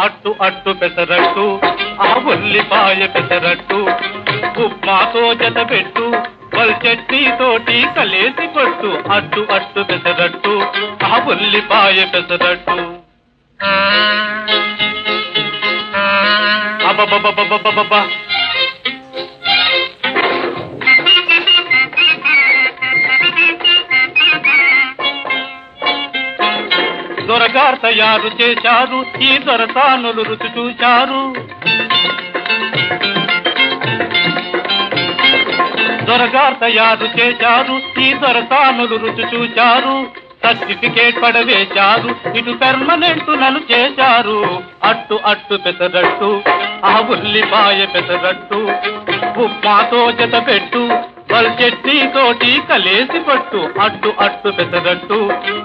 అట్టు అట్టు పెసరట్టు ఆ ఉల్లిపాయ పెసరట్టు ఉప్మాతో జత పెట్టు చట్నీ తోటి కలేసి కొట్టు అట్టు అట్టు పెసరట్టు ఆ ఉల్లిపాయ పెసరట్టు అబ్బబ్బబ్బబ్బబ్బబ్బా దొరగారు తయారు చేశారు ఈ దొరసానులు రుచి చూశారు దొరగారు తయారు చేశారు ఈ దొరసానులు రుచి చూశారు సర్టిఫికేట్ పడవేశారు ఇటు పెర్మనెంట్ నన్ను చేశారు అట్టు అట్టు పెసరట్టు ఆ ఉల్లిపాయ పెసరట్టు ఉప్మాతో జత పెట్టు చట్నీ తోటి కలేసి పట్టు అట్టు అట్టు పెసరట్టు